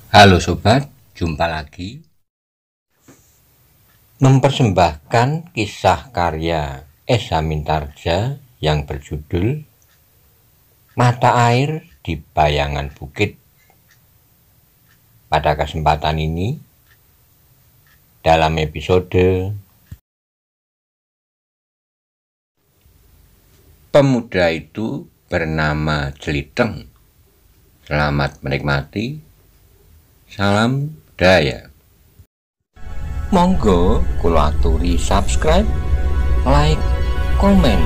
Halo sobat, jumpa lagi. Mempersembahkan kisah karya Esa Mintarja yang berjudul Mata Air di Bayangan Bukit. Pada kesempatan ini, dalam episode Pemuda itu bernama Jeliteng. Selamat menikmati. Salam budaya. Monggo kula aturi subscribe, like, komen,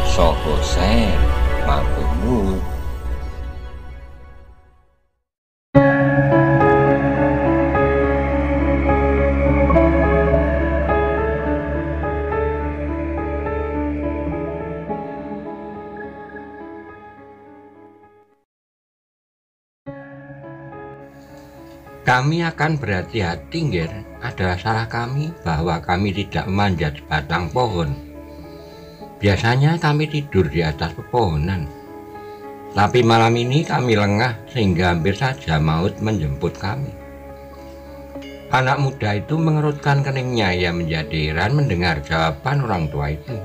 saha share. Matur nuwun. Kami akan berhati-hati, Ngger. Adalah salah kami bahwa kami tidak memanjat sebatang pohon. Biasanya kami tidur di atas pepohonan. Tapi malam ini kami lengah sehingga hampir saja maut menjemput kami. Anak muda itu mengerutkan keningnya. Ia menjadi heran mendengar jawaban orang tua itu.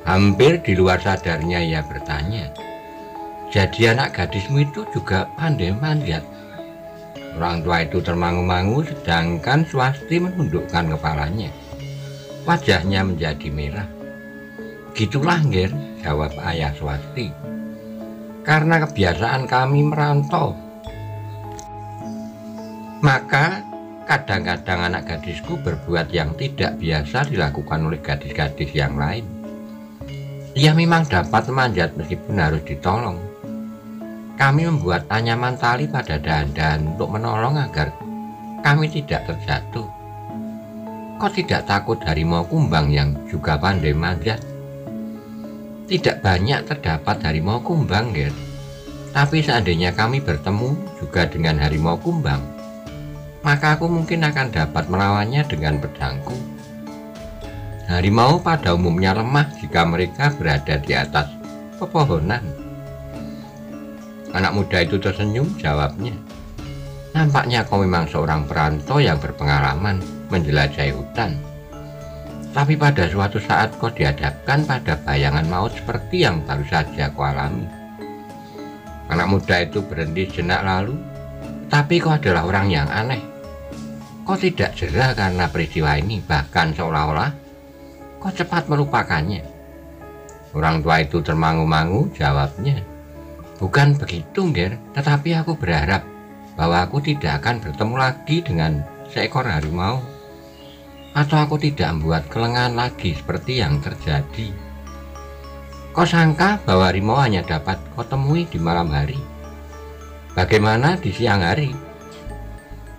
Hampir di luar sadarnya ia bertanya, "Jadi anak gadismu itu juga pandai manjat?" Orang tua itu termangu-mangu sedangkan Swasti menundukkan kepalanya. Wajahnya menjadi merah. "Gitulah, Ngger," jawab ayah Swasti. "Karena kebiasaan kami merantau. Maka kadang-kadang anak gadisku berbuat yang tidak biasa dilakukan oleh gadis-gadis yang lain. Ia memang dapat memanjat meskipun harus ditolong. Kami membuat anyaman tali pada dahan-dahan untuk menolong agar kami tidak terjatuh. Kau tidak takut harimau kumbang yang juga pandai manjat?" "Tidak banyak terdapat harimau kumbang, Ger. Tapi seandainya kami bertemu juga dengan harimau kumbang, maka aku mungkin akan dapat melawannya dengan pedangku. Harimau pada umumnya lemah jika mereka berada di atas pepohonan." Anak muda itu tersenyum, jawabnya. "Nampaknya kau memang seorang perantau yang berpengalaman menjelajahi hutan. Tapi pada suatu saat kau dihadapkan pada bayangan maut seperti yang baru saja kau alami." Anak muda itu berhenti sejenak lalu, "Tapi kau adalah orang yang aneh. Kau tidak jera karena peristiwa ini, bahkan seolah-olah kau cepat melupakannya." Orang tua itu termangu-mangu, jawabnya. "Bukan begitu, Ngger, tetapi aku berharap bahwa aku tidak akan bertemu lagi dengan seekor harimau, atau aku tidak membuat kelengahan lagi seperti yang terjadi." "Kau sangka bahwa harimau hanya dapat kau temui di malam hari? Bagaimana di siang hari?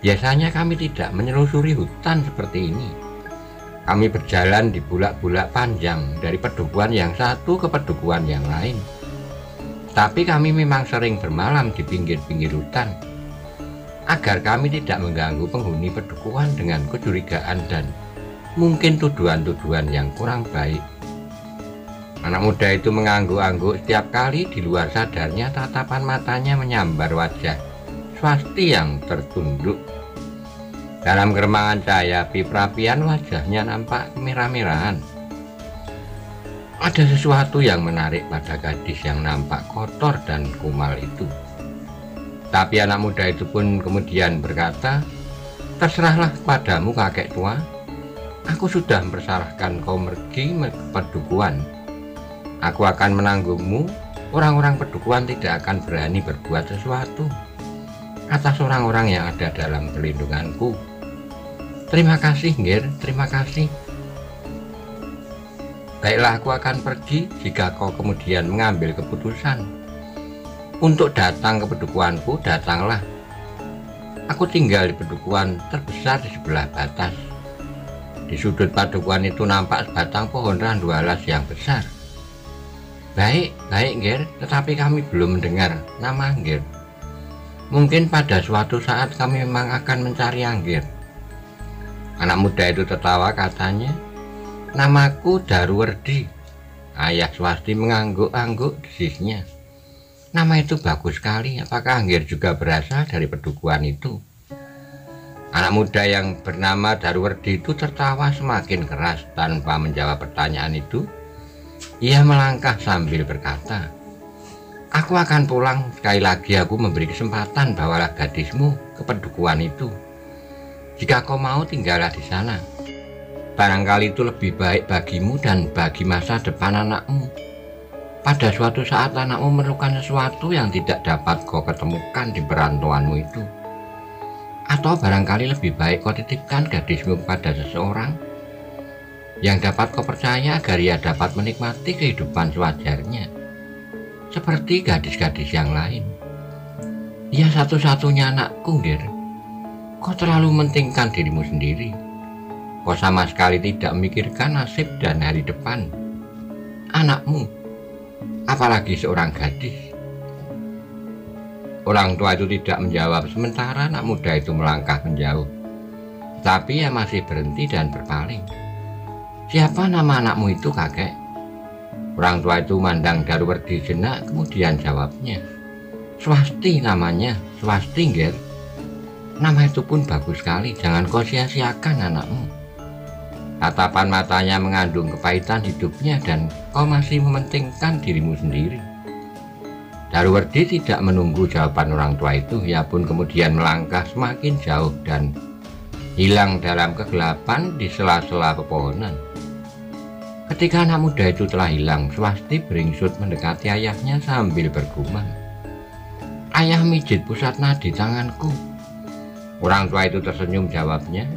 Biasanya kami tidak menyelusuri hutan seperti ini. Kami berjalan di bulak-bulak panjang dari pedukuhan yang satu ke pedukuhan yang lain. Tapi kami memang sering bermalam di pinggir-pinggir hutan, agar kami tidak mengganggu penghuni pedukuhan dengan kecurigaan dan mungkin tuduhan-tuduhan yang kurang baik." Anak muda itu mengangguk-angguk. Setiap kali di luar sadarnya tatapan matanya menyambar wajah Swasti yang tertunduk. Dalam keremangan cahaya api perapian wajahnya nampak kemerah-merahan. Ada sesuatu yang menarik pada gadis yang nampak kotor dan kumal itu. Tapi anak muda itu pun kemudian berkata, "Terserahlah padamu, kakek tua. Aku sudah mempersalahkan kau pergi ke pedukuhan. Aku akan menanggungmu. Orang-orang pedukuhan tidak akan berani berbuat sesuatu atas orang-orang yang ada dalam perlindunganku. Terima kasih, Ngger, terima kasih. Baiklah, aku akan pergi jika kau kemudian mengambil keputusan untuk datang ke pedukuhanku, datanglah. Aku tinggal di pedukuhan terbesar di sebelah batas. Di sudut padukuhan itu nampak sebatang pohon randu alas yang besar." Baik, Ngger, tetapi kami belum mendengar nama Ngger. Mungkin pada suatu saat kami memang akan mencari Ngger." Anak muda itu tertawa, katanya, "Namaku Daruwerdi." Ayah Swasti mengangguk-angguk desisnya. Nama itu bagus sekali. Apakah Anggir juga berasal dari pedukuhan itu? Anak muda yang bernama Daruwerdi itu tertawa semakin keras tanpa menjawab pertanyaan itu. Ia melangkah sambil berkata, "Aku akan pulang. Sekali lagi aku memberi kesempatan bawalah gadismu ke pedukuhan itu. Jika kau mau, tinggallah di sana. Barangkali itu lebih baik bagimu dan bagi masa depan anakmu. Pada suatu saat anakmu memerlukan sesuatu yang tidak dapat kau ketemukan di perantauanmu itu. Atau barangkali lebih baik kau titipkan gadismu kepada seseorang yang dapat kau percaya agar ia dapat menikmati kehidupan sewajarnya, seperti gadis-gadis yang lain. Ia satu-satunya anakku, Ngir. Kau terlalu mementingkan dirimu sendiri. Kau sama sekali tidak memikirkan nasib dan hari depan anakmu, apalagi seorang gadis." Orang tua itu tidak menjawab, sementara anak muda itu melangkah menjauh. Tapi ia masih berhenti dan berpaling. "Siapa nama anakmu itu, kakek?" Orang tua itu memandang Daruwerdi jenak, kemudian jawabnya, "Swasti namanya, Swasti, Ngir. Nama itu pun bagus sekali, jangan kau sia-siakan anakmu. Tatapan matanya mengandung kepahitan hidupnya dan kau masih mementingkan dirimu sendiri." Daruwerdi tidak menunggu jawaban orang tua itu. Ia pun kemudian melangkah semakin jauh dan hilang dalam kegelapan di sela-sela pepohonan. Ketika anak muda itu telah hilang, Swasti beringsut mendekati ayahnya sambil bergumam, "Ayah, mijit pusat nadi tanganku." Orang tua itu tersenyum, jawabnya,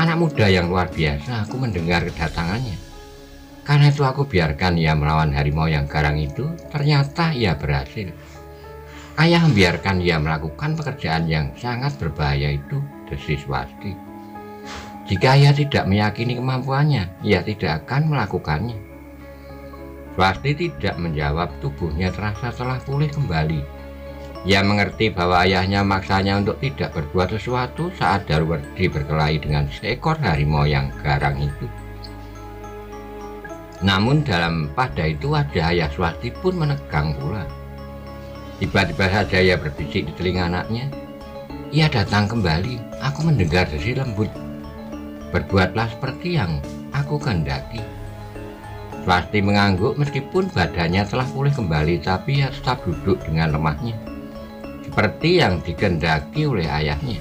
"Anak muda yang luar biasa, aku mendengar kedatangannya. Karena itu aku biarkan ia melawan harimau yang garang itu. Ternyata ia berhasil. Ayah membiarkan ia melakukan pekerjaan yang sangat berbahaya itu," desis Swasti. "Jika ia tidak meyakini kemampuannya, ia tidak akan melakukannya." Swasti tidak menjawab. Tubuhnya terasa telah pulih kembali. Ia mengerti bahwa ayahnya maksanya untuk tidak berbuat sesuatu saat Daruwerdi berkelahi dengan seekor harimau yang garang itu. Namun pada itu wajah ayah Swasti pun menegang pula. Tiba-tiba saja ia berbisik di telinga anaknya, "Ia datang kembali. Aku mendengar desi lembut. Berbuatlah seperti yang aku kehendaki." Swasti mengangguk. Meskipun badannya telah pulih kembali, tapi ia tetap duduk dengan lemahnya, seperti yang dikehendaki oleh ayahnya.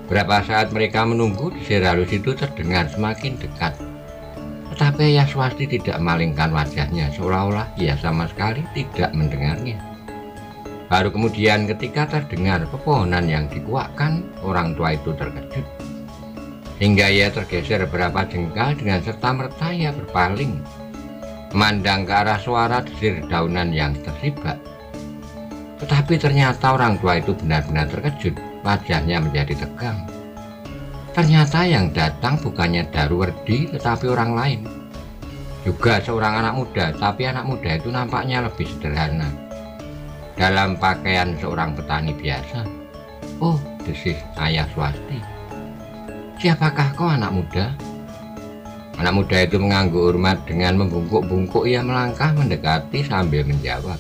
Berapa saat mereka menunggu, desir halus itu terdengar semakin dekat. Tetapi ayah Swasti tidak memalingkan wajahnya, seolah-olah ia sama sekali tidak mendengarnya. Baru kemudian ketika terdengar pepohonan yang dikuakkan, orang tua itu terkejut. Hingga ia tergeser beberapa jengkal, dengan serta-merta ia berpaling, memandang ke arah suara desir daunan yang tersibak. Tetapi ternyata orang tua itu benar-benar terkejut, wajahnya menjadi tegang. Ternyata yang datang bukannya Daruwerdi, tetapi orang lain. Juga seorang anak muda, tapi anak muda itu nampaknya lebih sederhana, dalam pakaian seorang petani biasa. "Oh," desis ayah Swasti, "siapakah kau, anak muda?" Anak muda itu mengangguk hormat. Dengan membungkuk-bungkuk ia melangkah mendekati sambil menjawab,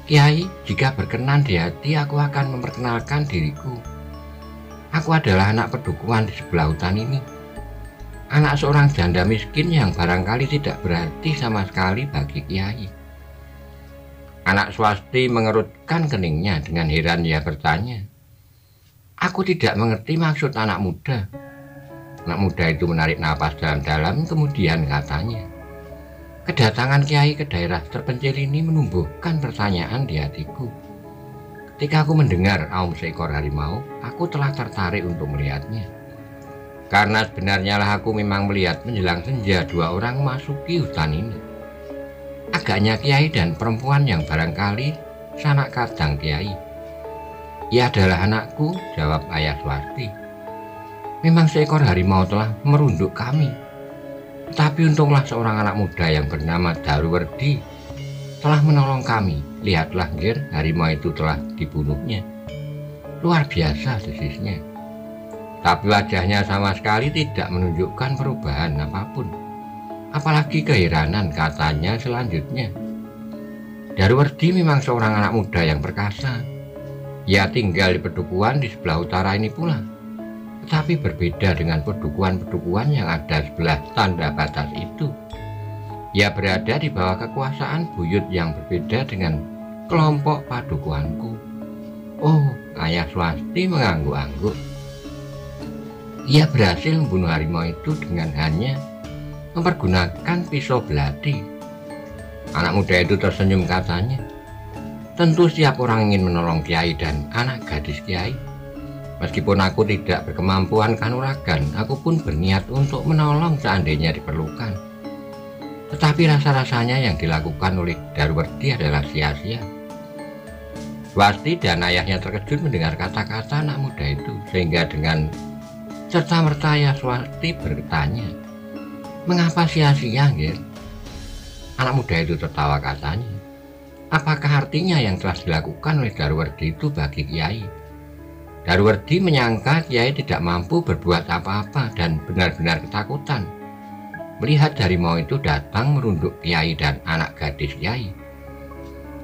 "Kiai, jika berkenan di hati, aku akan memperkenalkan diriku. Aku adalah anak pedukuhan di sebelah hutan ini. Anak seorang janda miskin yang barangkali tidak berarti sama sekali bagi Kiai." Anak Swasti mengerutkan keningnya. Dengan heran ia bertanya, "Aku tidak mengerti maksud anak muda." Anak muda itu menarik napas dalam-dalam, kemudian katanya, "Kedatangan Kiai ke daerah terpencil ini menumbuhkan pertanyaan di hatiku. Ketika aku mendengar aum seekor harimau, aku telah tertarik untuk melihatnya. Karena sebenarnya lah aku memang melihat menjelang senja dua orang memasuki hutan ini. Agaknya Kiai dan perempuan yang barangkali sanak kadang Kiai." "Ia adalah anakku," jawab ayah Swasti. "Memang seekor harimau telah merunduk kami. Tetapi untunglah seorang anak muda yang bernama Daruwerdi telah menolong kami. Lihatlah, Ngir, harimau itu telah dibunuhnya." "Luar biasa," desisnya. Tapi wajahnya sama sekali tidak menunjukkan perubahan apapun, apalagi keheranan. Katanya selanjutnya, Daruwerdi memang seorang anak muda yang perkasa. Ia tinggal di pedukuhan di sebelah utara ini pula. Tetapi berbeda dengan pedukuhan-pedukuhan yang ada sebelah tanda batas itu. Ia berada di bawah kekuasaan buyut yang berbeda dengan kelompok padukuhanku. Oh, Ayah Swasti mengangguk-angguk. Ia berhasil membunuh harimau itu dengan hanya mempergunakan pisau belati. Anak muda itu tersenyum, katanya. Tentu setiap orang ingin menolong kiai dan anak gadis kiai. Meskipun aku tidak berkemampuan kanuragan, aku pun berniat untuk menolong seandainya diperlukan. Tetapi rasa-rasanya yang dilakukan oleh Daruwerdi adalah sia-sia. Swasti dan ayahnya terkejut mendengar kata-kata anak muda itu, sehingga dengan serta-merta Ayah Swasti bertanya, "Mengapa sia-sia, Ngir?" Anak muda itu tertawa, katanya, "Apakah artinya yang telah dilakukan oleh Daruwerdi itu bagi kiai?" Daruwerdi menyangka kiai tidak mampu berbuat apa-apa dan benar-benar ketakutan melihat harimau itu datang merunduk kiai dan anak gadis kiai.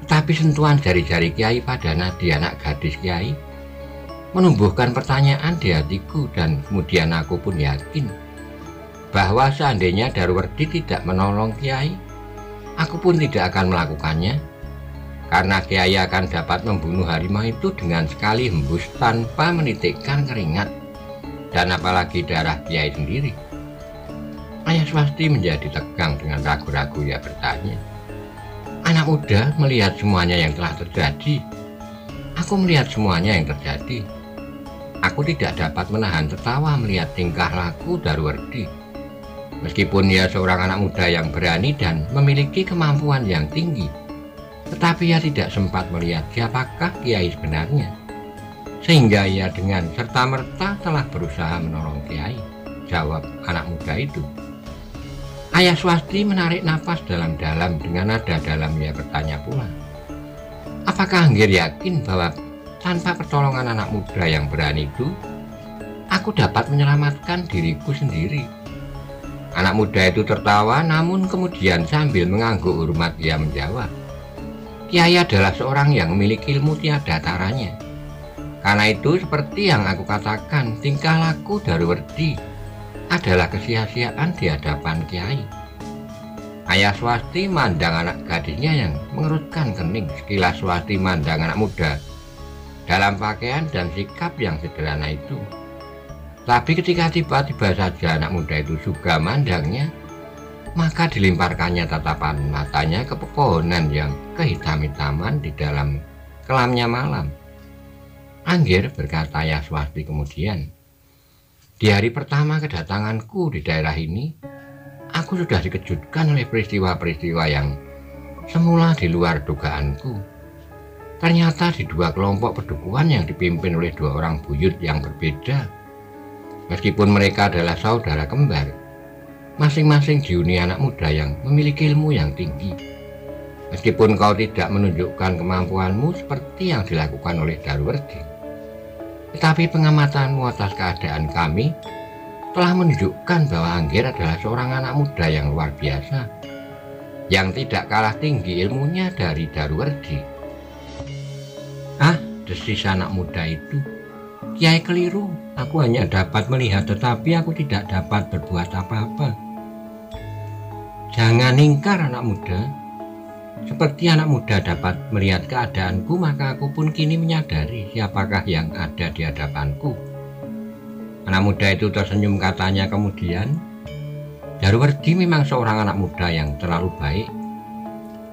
Tetapi sentuhan jari-jari kiai pada nadi anak gadis kiai menumbuhkan pertanyaan di hatiku, dan kemudian aku pun yakin bahwa seandainya Daruwerdi tidak menolong kiai, aku pun tidak akan melakukannya, karena kiai akan dapat membunuh harimau itu dengan sekali hembus tanpa menitikkan keringat, dan apalagi darah kiai sendiri. Ayah Swasti menjadi tegang dengan ragu-ragu. Ia bertanya, "Anak muda melihat semuanya yang telah terjadi." "Aku melihat semuanya yang terjadi. Aku tidak dapat menahan tertawa melihat tingkah laku Daruwerdi. Meskipun ia seorang anak muda yang berani dan memiliki kemampuan yang tinggi, tetapi ia tidak sempat melihat siapakah kiai sebenarnya, sehingga ia dengan serta-merta telah berusaha menolong kiai," jawab anak muda itu. Ayah Swasti menarik napas dalam-dalam. Dengan nada dalam ia bertanya pula, "Apakah Ngir yakin bahwa tanpa pertolongan anak muda yang berani itu, aku dapat menyelamatkan diriku sendiri?" Anak muda itu tertawa, namun kemudian sambil mengangguk hormat ia menjawab, "Kiai adalah seorang yang memiliki ilmu tiada taranya. Karena itu seperti yang aku katakan, tingkah laku Daruwerdi adalah kesia-siaan di hadapan kiai." Ayah Swasti mandang anak gadisnya yang mengerutkan kening. Sekilas Swasti mandang anak muda dalam pakaian dan sikap yang sederhana itu. Tapi ketika tiba-tiba saja anak muda itu juga mandangnya, maka dilemparkannya tatapan matanya ke pepohonan yang kehitam-hitaman di dalam kelamnya malam. "Anggir," berkata Ayah Swasti kemudian, "di hari pertama kedatanganku di daerah ini, aku sudah dikejutkan oleh peristiwa-peristiwa yang semula di luar dugaanku. Ternyata di dua kelompok pedukuhan yang dipimpin oleh dua orang buyut yang berbeda, meskipun mereka adalah saudara kembar, masing-masing dihuni anak muda yang memiliki ilmu yang tinggi. Meskipun kau tidak menunjukkan kemampuanmu seperti yang dilakukan oleh Daruwerdi, tetapi pengamatanmu atas keadaan kami telah menunjukkan bahwa Anggir adalah seorang anak muda yang luar biasa, yang tidak kalah tinggi ilmunya dari Daruwerdi." "Ah," desis anak muda itu, "Kiai keliru. Aku hanya dapat melihat, tetapi aku tidak dapat berbuat apa-apa." "Jangan ingkar, anak muda. Seperti anak muda dapat melihat keadaanku, maka aku pun kini menyadari siapakah yang ada di hadapanku." Anak muda itu tersenyum, katanya kemudian, "Daruwerdi memang seorang anak muda yang terlalu baik.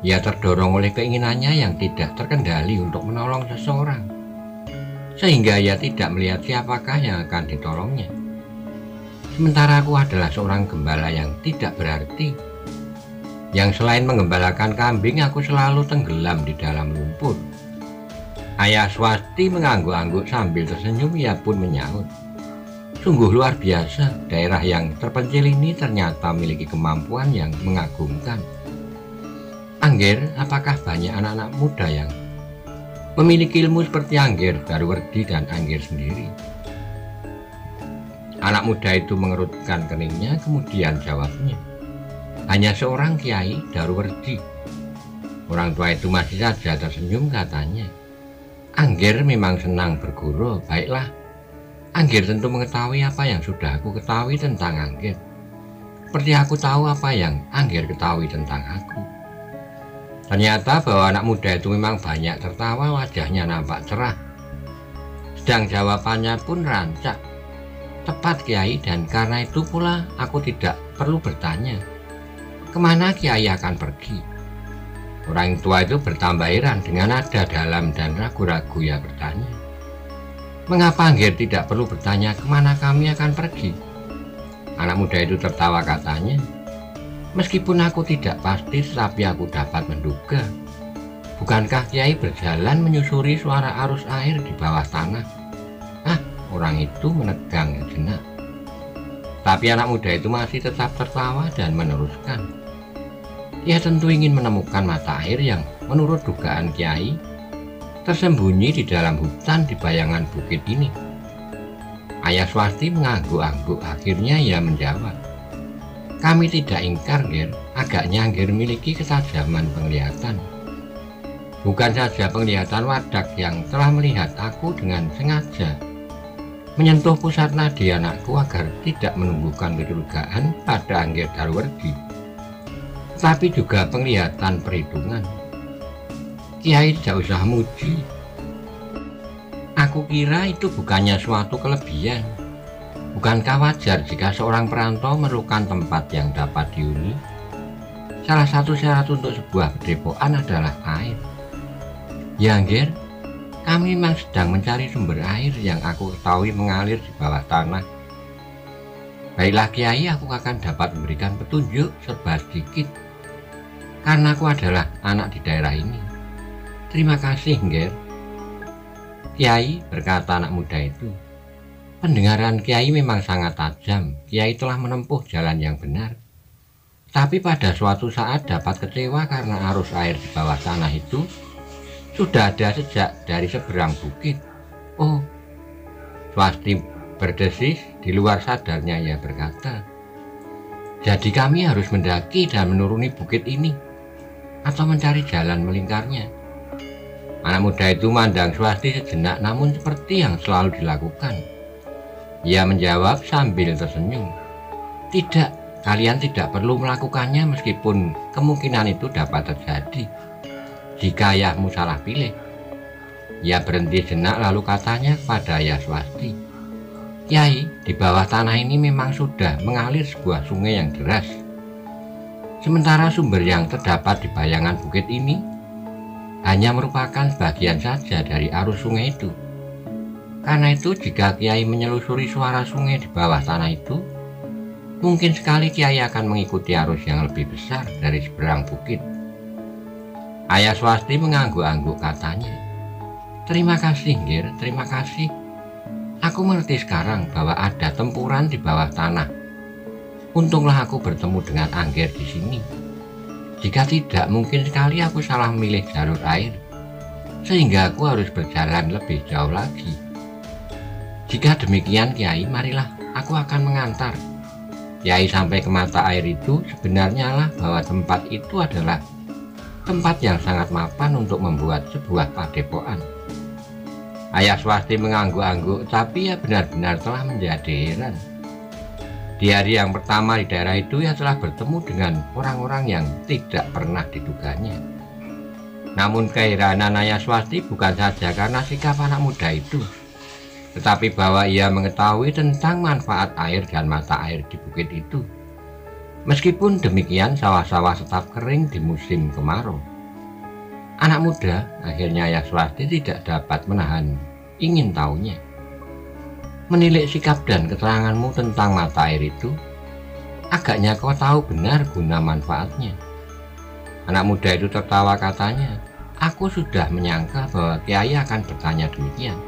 Ia terdorong oleh keinginannya yang tidak terkendali untuk menolong seseorang, sehingga ia tidak melihat siapakah yang akan ditolongnya. Sementara aku adalah seorang gembala yang tidak berarti, yang selain menggembalakan kambing, aku selalu tenggelam di dalam lumpur." Ayah Swasti mengangguk-angguk sambil tersenyum. Ia pun menyaut, "Sungguh luar biasa, daerah yang terpencil ini ternyata memiliki kemampuan yang mengagumkan. Anggir, apakah banyak anak-anak muda yang memiliki ilmu seperti Anggir, Daruwerdi, dan Anggir sendiri?" Anak muda itu mengerutkan keningnya, kemudian jawabnya, "Hanya seorang Kiai, Daruwerdi." Orang tua itu masih saja tersenyum, katanya. Angger memang senang berguru, baiklah. Angger tentu mengetahui apa yang sudah aku ketahui tentang Angger. Seperti aku tahu apa yang Angger ketahui tentang aku. Ternyata bahwa anak muda itu memang banyak tertawa, wajahnya nampak cerah. Sedang jawabannya pun rancak. Tepat Kiai, dan karena itu pula aku tidak perlu bertanya kemana Kiai akan pergi. Orang tua itu bertambah heran dengan nada dalam dan ragu-ragu, ia bertanya, mengapa Angger tidak perlu bertanya kemana kami akan pergi? Anak muda itu tertawa, katanya, meskipun aku tidak pasti, tetapi aku dapat menduga. Bukankah Kiai berjalan menyusuri suara arus air di bawah tanah? Orang itu menegang sejenak. Tapi anak muda itu masih tetap tertawa dan meneruskan. Ia tentu ingin menemukan mata air yang menurut dugaan Kiai tersembunyi di dalam hutan di bayangan bukit ini. Ayah Swasti mengangguk-angguk, akhirnya ia menjawab, kami tidak ingkar, Ger. Agaknya Angger memiliki ketajaman penglihatan. Bukan saja penglihatan, wadak yang telah melihat aku dengan sengaja menyentuh pusat nadi anakku agar tidak menumbuhkan kecurigaan pada Angger Darwerdi, tapi juga penglihatan perhitungan. Kiai tidak usah muji. Aku kira itu bukannya suatu kelebihan. Bukankah wajar jika seorang perantau memerlukan tempat yang dapat dihuni? Salah satu syarat untuk sebuah padepokan adalah air. Ya, Angger, kami memang sedang mencari sumber air yang aku ketahui mengalir di bawah tanah. Baiklah Kiai, aku akan dapat memberikan petunjuk serba sedikit, karena aku adalah anak di daerah ini. Terima kasih, Angger. Kiai, berkata anak muda itu, pendengaran Kiai memang sangat tajam. Kiai telah menempuh jalan yang benar. Tapi pada suatu saat dapat kecewa karena arus air di bawah tanah itu sudah ada sejak dari seberang bukit. Oh, Swasti berdesis, di luar sadarnya ia berkata, jadi kami harus mendaki dan menuruni bukit ini, atau mencari jalan melingkarnya. Anak muda itu mandang Swasti sejenak, namun seperti yang selalu dilakukan, ia menjawab sambil tersenyum, tidak, kalian tidak perlu melakukannya meskipun kemungkinan itu dapat terjadi jika ayahmu salah pilih. Ia berhenti sejenak lalu katanya kepada ayah Swasti, Kiai, di bawah tanah ini memang sudah mengalir sebuah sungai yang deras. Sementara sumber yang terdapat di bayangan bukit ini hanya merupakan sebagian saja dari arus sungai itu. Karena itu jika Kiai menyelusuri suara sungai di bawah tanah itu, mungkin sekali Kiai akan mengikuti arus yang lebih besar dari seberang bukit. Ayah Swasti mengangguk-angguk, katanya, terima kasih, Ngir, terima kasih. Aku mengerti sekarang bahwa ada tempuran di bawah tanah. Untunglah aku bertemu dengan Angger di sini. Jika tidak, mungkin sekali aku salah memilih jalur air, sehingga aku harus berjalan lebih jauh lagi. Jika demikian, Kiai, marilah aku akan mengantar Kiai sampai ke mata air itu. Sebenarnya lah bahwa tempat itu adalah tempat yang sangat mapan untuk membuat sebuah padepokan. Ayah Swasti mengangguk-angguk, tapi ia benar-benar telah menjadi heran. Di hari yang pertama di daerah itu, ia telah bertemu dengan orang-orang yang tidak pernah diduganya. Namun keheranan ayah Swasti bukan saja karena sikap anak muda itu, tetapi bahwa ia mengetahui tentang manfaat air dan mata air di bukit itu. Meskipun demikian, sawah-sawah tetap kering di musim kemarau. Anak muda, akhirnya ayah Swasti tidak dapat menahan ingin tahunya. Menilik sikap dan keteranganmu tentang mata air itu, agaknya kau tahu benar guna manfaatnya. Anak muda itu tertawa, katanya, aku sudah menyangka bahwa Kiai akan bertanya demikian.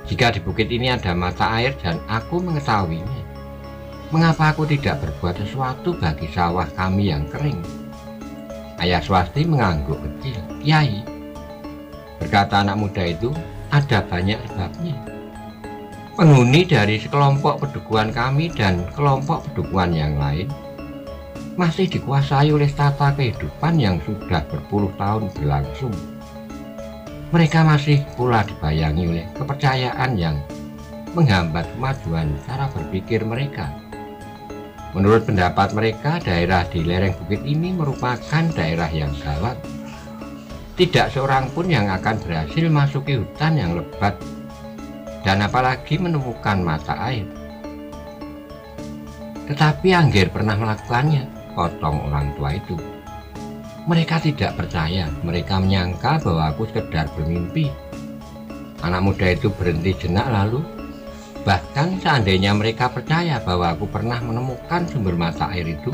Jika di bukit ini ada mata air dan aku mengetahuinya, mengapa aku tidak berbuat sesuatu bagi sawah kami yang kering? Ayah Swasti mengangguk kecil. Kiai, berkata anak muda itu, ada banyak sebabnya. Penghuni dari sekelompok pedukuhan kami dan kelompok pedukuhan yang lain masih dikuasai oleh tata kehidupan yang sudah berpuluh tahun berlangsung. Mereka masih pula dibayangi oleh kepercayaan yang menghambat kemajuan cara berpikir mereka. Menurut pendapat mereka, daerah di lereng bukit ini merupakan daerah yang gawat. Tidak seorang pun yang akan berhasil masuki hutan yang lebat dan apalagi menemukan mata air. Tetapi Angger pernah melakukannya, potong orang tua itu. Mereka tidak percaya, mereka menyangka bahwa aku sekedar bermimpi. Anak muda itu berhenti jenak lalu, bahkan seandainya mereka percaya bahwa aku pernah menemukan sumber mata air itu,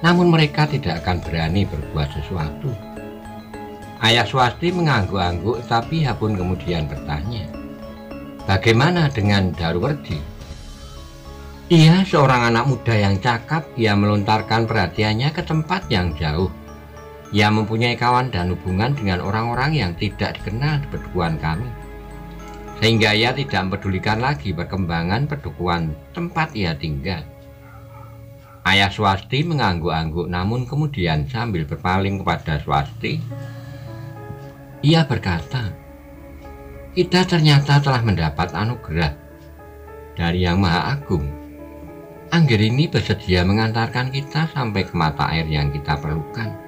namun mereka tidak akan berani berbuat sesuatu. Ayah Swasti mengangguk-angguk, tapi Hapun kemudian bertanya, "Bagaimana dengan Daruwerdi?" Ia seorang anak muda yang cakap. Ia melontarkan perhatiannya ke tempat yang jauh. Ia mempunyai kawan dan hubungan dengan orang-orang yang tidak dikenal di pedukuhan kami, sehingga ia tidak mempedulikan lagi perkembangan pedukuhan tempat ia tinggal. Ayah Swasti mengangguk-angguk, namun kemudian sambil berpaling kepada Swasti, ia berkata, "Kita ternyata telah mendapat anugerah dari Yang Maha Agung. Angger ini bersedia mengantarkan kita sampai ke mata air yang kita perlukan."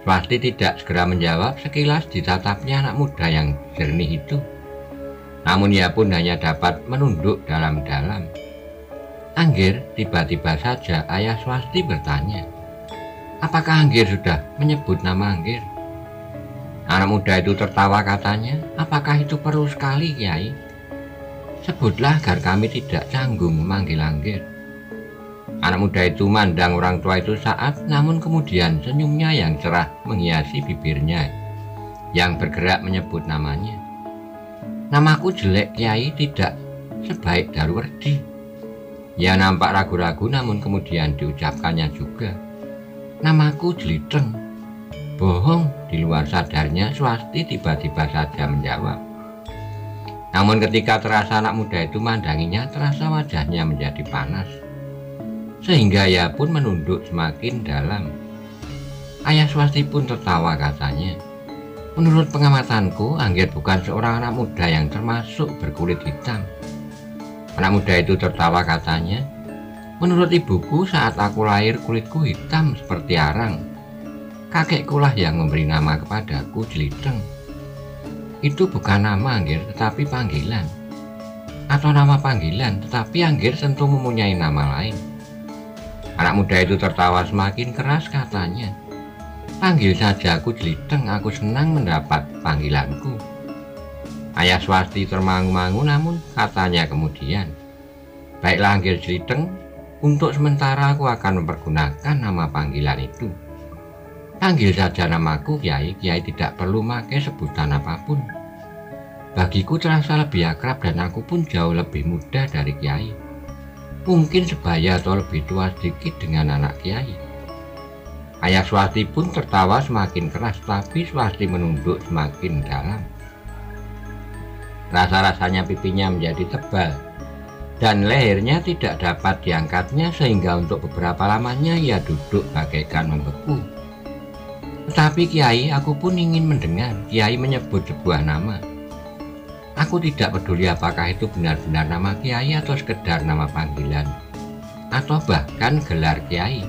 Swasti tidak segera menjawab, sekilas ditatapnya anak muda yang jernih itu. Namun ia pun hanya dapat menunduk dalam-dalam. "Angger," tiba-tiba saja Ayah Swasti bertanya, "apakah Angger sudah menyebut nama Angger?" Anak muda itu tertawa, katanya, "Apakah itu perlu sekali, Kiai? Sebutlah agar kami tidak canggung memanggil Angger." Anak muda itu mandang orang tua itu saat, namun kemudian senyumnya yang cerah menghiasi bibirnya yang bergerak menyebut namanya. "Namaku jelek, Kiai, tidak sebaik Daruwerdi." Ia nampak ragu-ragu, namun kemudian diucapkannya juga, "Namaku Jeliteng." Bohong, di luar sadarnya Swasti tiba-tiba saja menjawab. Namun ketika terasa anak muda itu mandanginya, terasa wajahnya menjadi panas, sehingga ia pun menunduk semakin dalam. Ayah Swasti pun tertawa, katanya, "Menurut pengamatanku, Angger bukan seorang anak muda yang termasuk berkulit hitam." Anak muda itu tertawa, katanya, "Menurut ibuku, saat aku lahir kulitku hitam seperti arang. Kakekkulah yang memberi nama kepadaku Jeliteng. Itu bukan nama, Angger, tetapi panggilan. Atau nama panggilan, tetapi Angger tentu mempunyai nama lain." Anak muda itu tertawa semakin keras, katanya, "Panggil saja aku Jeliteng, aku senang mendapat panggilanku." Ayah Swasti termangu-mangu, namun katanya kemudian, "Baiklah Angger Jeliteng, untuk sementara aku akan mempergunakan nama panggilan itu. Panggil saja namaku Kiai. Kiai tidak perlu pakai sebutan apapun. Bagiku terasa lebih akrab dan aku pun jauh lebih muda dari Kiai. Mungkin sebaya atau lebih tua sedikit dengan anak Kiai." Ayah Swasti pun tertawa semakin keras, tapi Swasti menunduk semakin dalam. Rasa-rasanya pipinya menjadi tebal dan lehernya tidak dapat diangkatnya, sehingga untuk beberapa lamanya ia duduk bagaikan membeku. "Tetapi Kiai, aku pun ingin mendengar." Kiai menyebut sebuah nama. "Aku tidak peduli apakah itu benar-benar nama Kiai atau sekedar nama panggilan, atau bahkan gelar Kiai."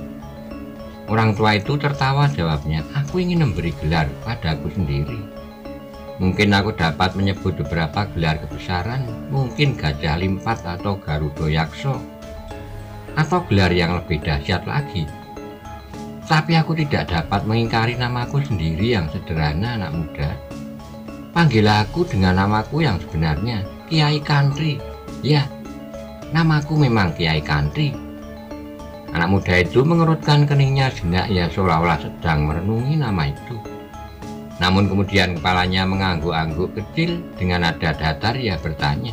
Orang tua itu tertawa, jawabnya, "Aku ingin memberi gelar padaku sendiri. Mungkin aku dapat menyebut beberapa gelar kebesaran, mungkin Gajah Limpat atau Garuda Yakso, atau gelar yang lebih dahsyat lagi. Tapi aku tidak dapat mengingkari namaku sendiri yang sederhana, anak muda. Panggillah aku dengan namaku yang sebenarnya, Kiai Kantri. Ya, namaku memang Kiai Kantri." Anak muda itu mengerutkan keningnya sejenak, ia seolah-olah sedang merenungi nama itu. Namun kemudian kepalanya mengangguk-angguk kecil. Dengan nada datar ia bertanya,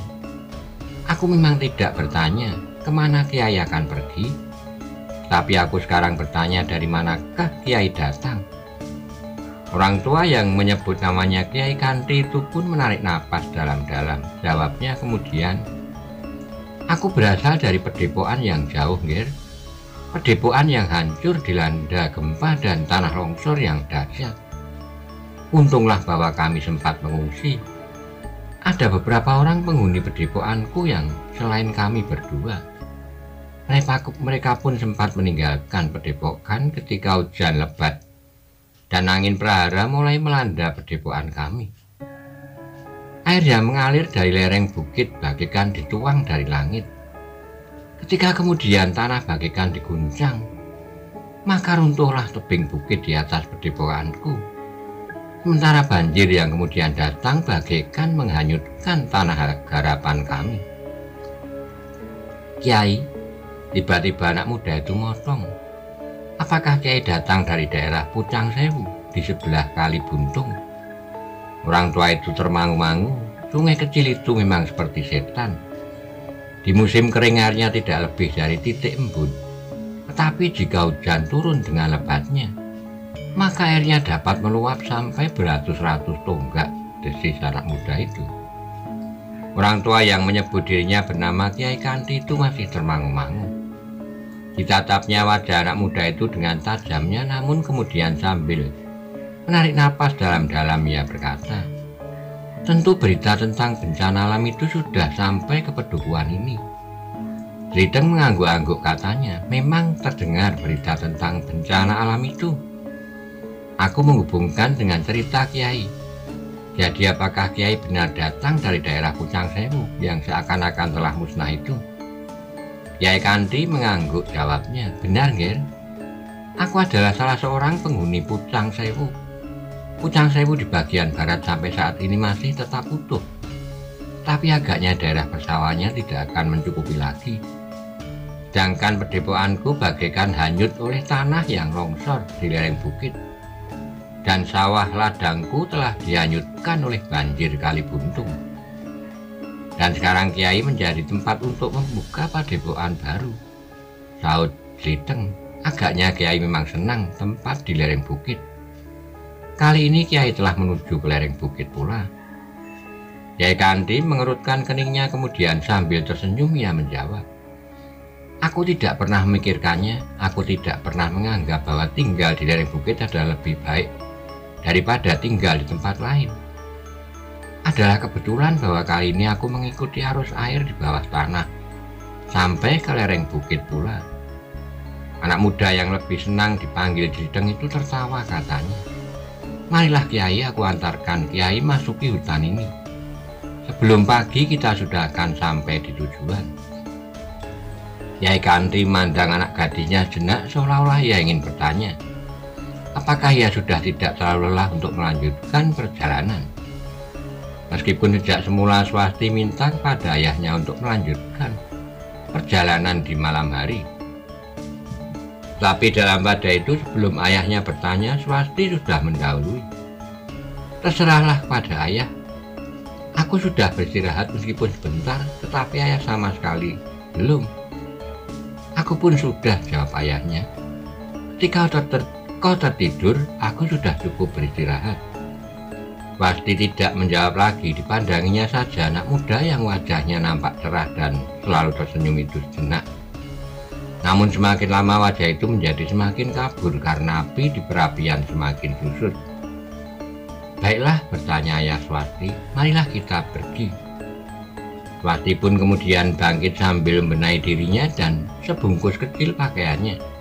"Aku memang tidak bertanya kemana Kiai akan pergi. Tapi aku sekarang bertanya, dari manakah Kiai datang?" Orang tua yang menyebut namanya Kiai Kantri itu pun menarik napas dalam-dalam. Jawabnya kemudian, "Aku berasal dari pedepokan yang jauh, Nger." Padepokan yang hancur dilanda gempa dan tanah longsor yang dahsyat. Untunglah bahwa kami sempat mengungsi. Ada beberapa orang penghuni padepokanku yang selain kami berdua. Mereka pun sempat meninggalkan padepokan ketika hujan lebat dan angin prahara mulai melanda padepokan kami. Air yang mengalir dari lereng bukit bagaikan dituang dari langit. Ketika kemudian tanah bagaikan diguncang, maka runtuhlah tebing bukit di atas padepokanku. Sementara banjir yang kemudian datang bagaikan menghanyutkan tanah garapan kami. Kiai, tiba-tiba anak muda itu motong. Apakah Kiai datang dari daerah Pucang Sewu di sebelah Kali Buntung? Orang tua itu termangu-mangu. Sungai kecil itu memang seperti setan. Di musim kering airnya tidak lebih dari titik embun. Tetapi jika hujan turun dengan lebatnya, maka airnya dapat meluap sampai beratus-ratus tonggak, desis anak muda itu. Orang tua yang menyebut dirinya bernama Kiai Kanti itu masih termangu-mangu. Ditatapnya wajah anak muda itu dengan tajamnya, namun kemudian sambil menarik napas dalam-dalam ia berkata, tentu berita tentang bencana alam itu sudah sampai ke pedukuhan ini. Jeliteng mengangguk-angguk katanya, memang terdengar berita tentang bencana alam itu. Aku menghubungkan dengan cerita Kiai. Jadi apakah Kiai benar datang dari daerah Pucang Sewu yang seakan-akan telah musnah itu? Kiai Kanti mengangguk jawabnya, benar Ger. Aku adalah salah seorang penghuni Pucang Sewu. Pucang Sewu di bagian barat sampai saat ini masih tetap utuh. Tapi agaknya daerah persawahannya tidak akan mencukupi lagi. Sedangkan padepokanku bagaikan hanyut oleh tanah yang longsor di lereng bukit. Dan sawah ladangku telah dihanyutkan oleh banjir Kali Buntung. Dan sekarang Kiai menjadi tempat untuk membuka padepokan baru. Saud Jeliteng, agaknya Kiai memang senang tempat di lereng bukit. Kali ini Kiai telah menuju ke lereng bukit pula. Kiai Kanti mengerutkan keningnya kemudian sambil tersenyum ia menjawab, aku tidak pernah memikirkannya, aku tidak pernah menganggap bahwa tinggal di lereng bukit adalah lebih baik daripada tinggal di tempat lain. Adalah kebetulan bahwa kali ini aku mengikuti arus air di bawah tanah sampai ke lereng bukit pula. Anak muda yang lebih senang dipanggil Jeliteng itu tertawa katanya, marilah Kiai, aku antarkan Kiai masuki hutan ini. Sebelum pagi kita sudah akan sampai di tujuan. Kiai Kanti mandang anak gadisnya jenak seolah-olah ia ingin bertanya, apakah ia sudah tidak terlalu lelah untuk melanjutkan perjalanan. Meskipun sejak semula Swasti minta kepada ayahnya untuk melanjutkan perjalanan di malam hari. Tapi dalam pada itu sebelum ayahnya bertanya, Swasti sudah mendahului. Terserahlah pada ayah. Aku sudah beristirahat meskipun sebentar, tetapi ayah sama sekali belum. Aku pun sudah, jawab ayahnya. Ketika kau tertidur, aku sudah cukup beristirahat. Swasti tidak menjawab lagi, dipandanginya saja anak muda yang wajahnya nampak cerah dan selalu tersenyum itu sejenak. Namun semakin lama wajah itu menjadi semakin kabur karena api di perapian semakin susut. Baiklah, bertanya ayah Swasti, marilah kita pergi. Swasti pun kemudian bangkit sambil membenahi dirinya dan sebungkus kecil pakaiannya.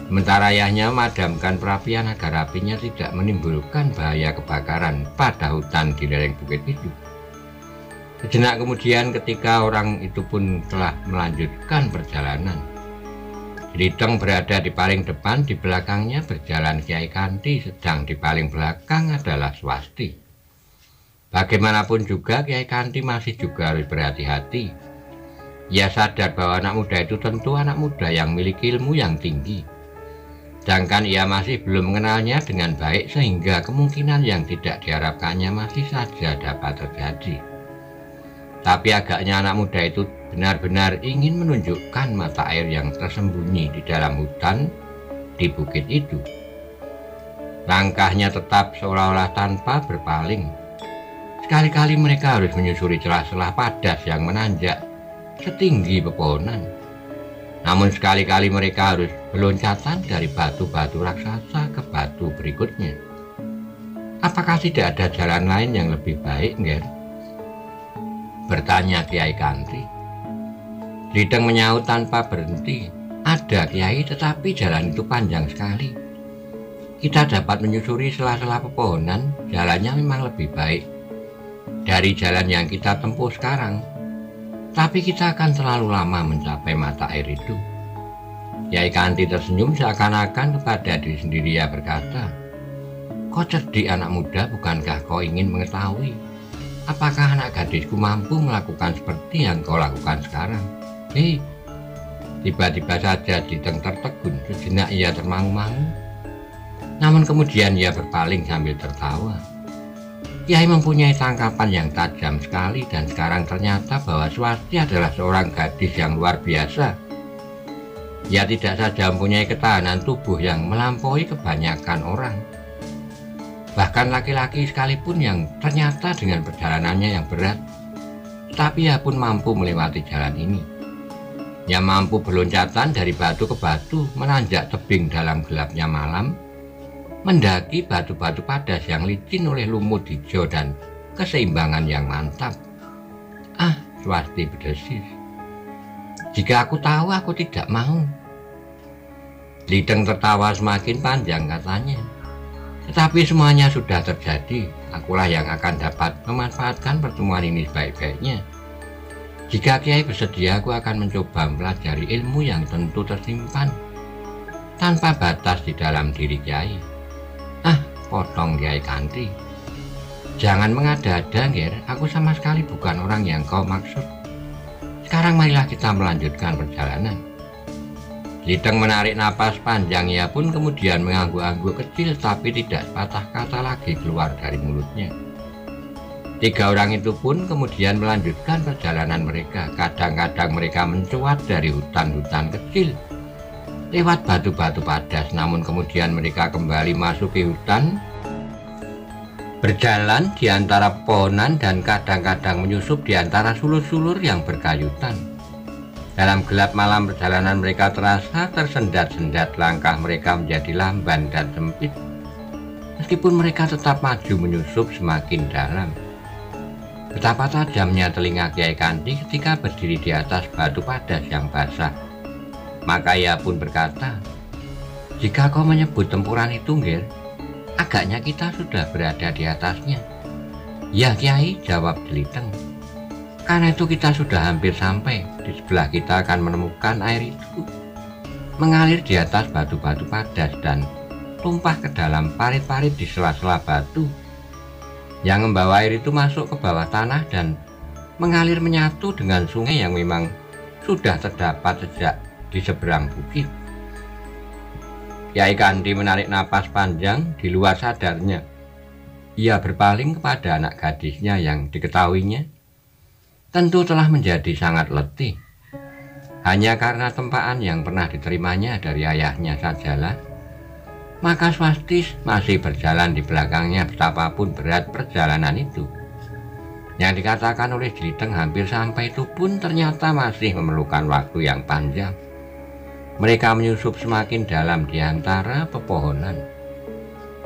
Sementara ayahnya memadamkan perapian agar apinya tidak menimbulkan bahaya kebakaran pada hutan di lereng bukit itu. Sejenak kemudian ketika orang itu pun telah melanjutkan perjalanan, Jeliteng berada di paling depan, di belakangnya berjalan Kiai Kanti, sedang di paling belakang adalah Swasti. Bagaimanapun juga Kiai Kanti masih juga harus berhati-hati. Ia sadar bahwa anak muda itu tentu anak muda yang memiliki ilmu yang tinggi. Sedangkan ia masih belum mengenalnya dengan baik sehingga kemungkinan yang tidak diharapkannya masih saja dapat terjadi. Tapi agaknya anak muda itu benar-benar ingin menunjukkan mata air yang tersembunyi di dalam hutan di bukit itu. Langkahnya tetap seolah-olah tanpa berpaling. Sekali-kali mereka harus menyusuri celah-celah padas yang menanjak setinggi pepohonan. Namun sekali-kali mereka harus beloncatan dari batu-batu raksasa ke batu berikutnya. Apakah tidak ada jalan lain yang lebih baik, Nger? Bertanya Kiai Kanti. Lideng menyaut tanpa berhenti. Ada, Kiai, tetapi jalan itu panjang sekali. Kita dapat menyusuri sela-sela pepohonan, jalannya memang lebih baik dari jalan yang kita tempuh sekarang. Tapi kita akan terlalu lama mencapai mata air itu. Kiai Kanti tersenyum seakan-akan kepada diri sendiri. Ia berkata, "Kau cerdik anak muda, bukankah kau ingin mengetahui apakah anak gadisku mampu melakukan seperti yang kau lakukan sekarang?" Tiba-tiba saja Lideng tertegun. Sejenak ia termangu-mangu. Namun kemudian ia berpaling sambil tertawa. Kiai mempunyai tangkapan yang tajam sekali, dan sekarang ternyata bahwa Swasti adalah seorang gadis yang luar biasa. Ia tidak saja mempunyai ketahanan tubuh yang melampaui kebanyakan orang. Bahkan laki-laki sekalipun yang ternyata dengan perjalanannya yang berat, tapi ia pun mampu melewati jalan ini. Ia mampu berloncatan dari batu ke batu, menanjak tebing dalam gelapnya malam, mendaki batu-batu padas yang licin oleh lumut hijau dan keseimbangan yang mantap. Swasti berdesis. "Jika aku tahu, aku tidak mau." Lideng tertawa semakin panjang, katanya. "Tetapi semuanya sudah terjadi. Akulah yang akan dapat memanfaatkan pertemuan ini sebaik-baiknya. Jika Kiai bersedia, aku akan mencoba mempelajari ilmu yang tentu tersimpan tanpa batas di dalam diri Kiai." Potong Kiai Kanti. "Jangan mengada-ada, Nger. Aku sama sekali bukan orang yang kau maksud. Sekarang marilah kita melanjutkan perjalanan." Lideng menarik napas panjang. Ia pun kemudian mengangguk-angguk kecil, tapi tidak sepatah kata lagi keluar dari mulutnya. Tiga orang itu pun kemudian melanjutkan perjalanan mereka. Kadang-kadang mereka mencuat dari hutan-hutan kecil, lewat batu-batu padas, namun kemudian mereka kembali masuki hutan, berjalan di antara pepohonan, dan kadang-kadang menyusup di antara sulur-sulur yang berkayutan. Dalam gelap malam perjalanan mereka terasa tersendat-sendat, langkah mereka menjadi lamban dan sempit, meskipun mereka tetap maju menyusup semakin dalam. Betapa tajamnya telinga Kiai Kanti ketika berdiri di atas batu padas yang basah. Maka ia pun berkata, "Jika kau menyebut tempuran itu, Nger, agaknya kita sudah berada di atasnya." "Ya, Kiai," jawab Lideng. "Karena itu kita sudah hampir sampai. Di sebelah kita akan menemukan air itu mengalir di atas batu-batu padas dan tumpah ke dalam parit-parit di sela-sela batu, yang membawa air itu masuk ke bawah tanah dan mengalir menyatu dengan sungai yang memang sudah terdapat sejak di seberang bukit." Kiai Kanti menarik napas panjang. Di luar sadarnya, ia berpaling kepada anak gadisnya yang diketahuinya tentu telah menjadi sangat letih. Hanya karena tempaan yang pernah diterimanya dari ayahnya sajalah, maka Swasti masih berjalan di belakangnya betapapun berat perjalanan itu. Yang dikatakan oleh Lideng hampir sampai itu pun ternyata masih memerlukan waktu yang panjang. Mereka menyusup semakin dalam di antara pepohonan.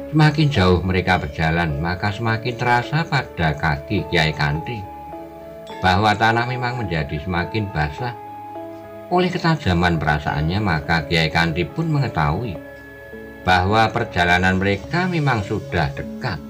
Semakin jauh mereka berjalan, maka semakin terasa pada kaki Kiai Kanti bahwa tanah memang menjadi semakin basah. Oleh ketajaman perasaannya, maka Kiai Kanti pun mengetahui bahwa perjalanan mereka memang sudah dekat.